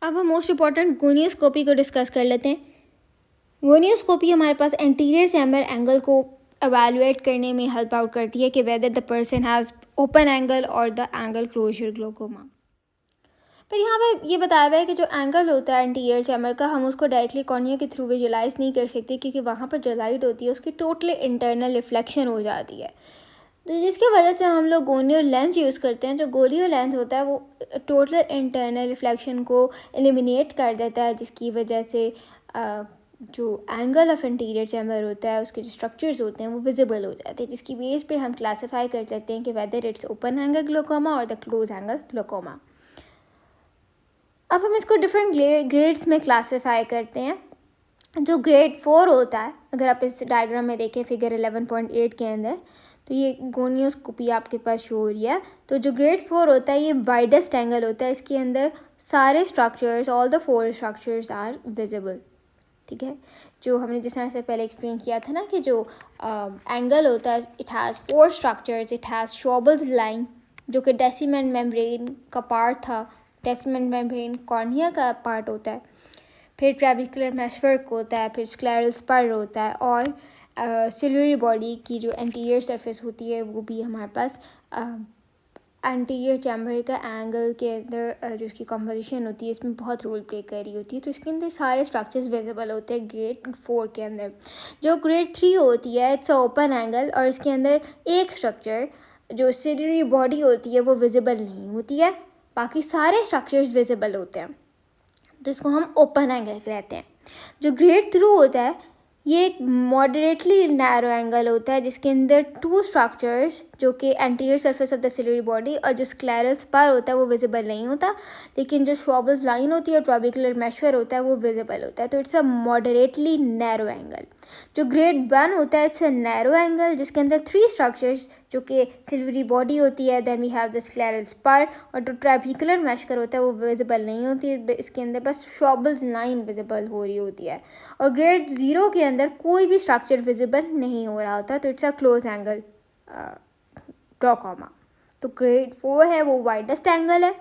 अब हम most important gonioscopy को डिस्कस कर लेते हैं। गोनियोस्कोपी हमारे पास एंटीरियर चैम्बर एंगल को एवेलुएट करने में हेल्प आउट करती है कि whether the person has open angle और द एंगल क्लोजर ग्लोकोमा। पर यहाँ पे ये बताया हुआ है कि जो एंगल होता है एंटीरियर चैम्बर का, हम उसको डायरेक्टली कॉर्निया के थ्रू विजुलाइज नहीं कर सकते, क्योंकि वहाँ पर जो लाइट होती है उसकी टोटली इंटरनल रिफ्लेक्शन हो जाती है। तो जिसकी वजह से हम लोग गोनियो लेंस यूज़ करते हैं। जो गोनियो लेंस होता है वो टोटल इंटरनल रिफ्लेक्शन को एलिमिनेट कर देता है, जिसकी वजह से जो एंगल ऑफ इंटीरियर चैम्बर होता है उसके जो स्ट्रक्चर्स होते हैं वो विजिबल हो जाते हैं, जिसकी बेस पे हम क्लासीफाई कर सकते हैं कि whether it's open angle glaucoma और द क्लोज एंगल ग्लोकोमा। अब हम इसको डिफरेंट ग्रेड्स में क्लासीफाई करते हैं। जो ग्रेड 4 होता है, अगर आप इस डायग्राम में देखें फिगर 11.8 के अंदर, तो ये गोनियोस्कोपी आपके पास शो हो रही है। तो जो ग्रेड 4 होता है ये वाइडेस्ट एंगल होता है, इसके अंदर सारे structures, all the 4 structures are visible. ठीक है, जो हमने जिस तरह से पहले एक्सप्लेन किया था ना कि जो एंगल होता है it has 4 structures. It has Schwalbe's line जो कि डेसिमेंट मेम्ब्रेन का पार्ट था। डेसिमेंट मेम्ब्रेन कॉर्निया का पार्ट होता है। फिर ट्रैबिकुलर मेशवर्क होता है, फिर स्क्लेरल स्पर होता है, और सिल्वरी बॉडी की जो एंटीरियर सरफेस होती है वो भी हमारे पास एंटीरियर चैम्बर का एंगल के अंदर जो इसकी कंपोजिशन होती है इसमें बहुत रोल प्ले कर रही होती है। तो इसके अंदर सारे स्ट्रक्चर्स विजिबल होते हैं ग्रेड 4 के अंदर। जो ग्रेड 3 होती है इट्स ओपन एंगल, और इसके अंदर एक स्ट्रक्चर जो सिल्वरी बॉडी होती है वो विजिबल नहीं होती है, बाकी सारे स्ट्रक्चर्स विजिबल होते हैं, तो इसको हम ओपन एंगल कहते हैं। जो ग्रेड 3 होता है ये एक मॉडरेटली नैरो एंगल होता है, जिसके अंदर 2 स्ट्रक्चर्स जो कि anterior surface of the silvery body और जो स्क्लेरल स्पर होता है वो विजिबल नहीं होता, लेकिन जो शॉबल्स लाइन होती है और ट्रैबिकुलर मेशर होता है वो विजिबल होता है। तो it's a moderately narrow angle. जो ग्रेड 1 होता है इट्स अ नैरो एंगल, जिसके अंदर 3 स्ट्रक्चर्स जो कि सिल्वरी बॉडी होती है, then we have the scleral spur, और जो ट्रैबिकुलर मेशर होता है वो विजिबल नहीं होती है, इसके अंदर बस शॉबल्स लाइन विजिबल हो रही होती है। और ग्रेड 0 के अंदर कोई भी स्ट्रक्चर विजिबल नहीं हो रहा होता, तो it's a close angle glaucoma. तो ग्रेड 4 है वो वाइडेस्ट एंगल है,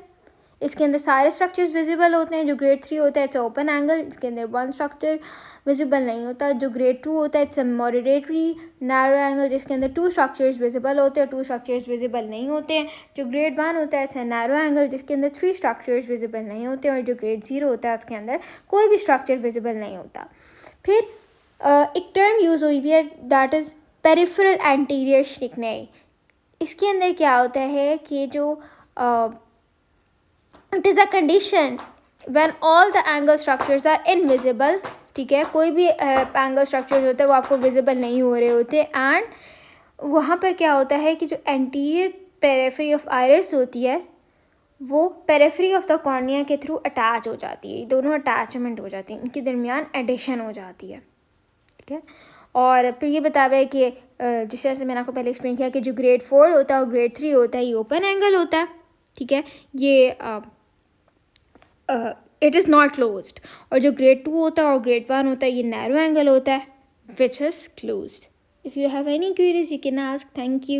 इसके अंदर सारे स्ट्रक्चर्स विजिबल होते हैं। जो ग्रेड 3 होता है इट्स ओपन एंगल, इसके अंदर 1 स्ट्रक्चर विजिबल नहीं होता। जो ग्रेड 2 होता है it's a moderately narrow angle, जिसके अंदर 2 स्ट्रक्चर्स विजिबल होते हैं और 2 स्ट्रक्चर्स विजिबल नहीं होते हैं। जो ग्रेड 1 होता है इट्स अ नैरो एंगल, जिसके अंदर 3 स्ट्रक्चर्स विजिबल नहीं होते हैं, और जो ग्रेड 0 होता है उसके अंदर कोई भी स्ट्रक्चर विजिबल नहीं होता। फिर एक टर्म यूज़ हुई हुई है दैट इज़ पेरिफेरल एंटीरियर स्टिग्नाई। इसके अंदर क्या होता है कि जो it is a condition when all the angle structures are invisible. ठीक है, कोई भी एंगल स्ट्रक्चर होता है वो आपको विजिबल नहीं हो रहे होते, एंड वहाँ पर क्या होता है कि जो एंटीरियर पेरिफेरी ऑफ आइरिस होती है वो पेरिफेरी ऑफ द कॉर्निया के थ्रू अटैच हो जाती है। दोनों अटैचमेंट हो जाती हैं, इनके दरमियान एडिशन हो जाती है। ठीक है, और फिर ये बता हुआ है कि जिस तरह से मैंने आपको पहले एक्सप्लेन किया कि जो ग्रेड 4 होता है और ग्रेड 3 होता है ये ओपन एंगल होता है। ठीक है, ये इट इज़ नॉट क्लोज्ड। और जो ग्रेड 2 होता है और ग्रेड 1 होता है ये नैरो एंगल होता है which is closed. If you have any queries you can ask. Thank you.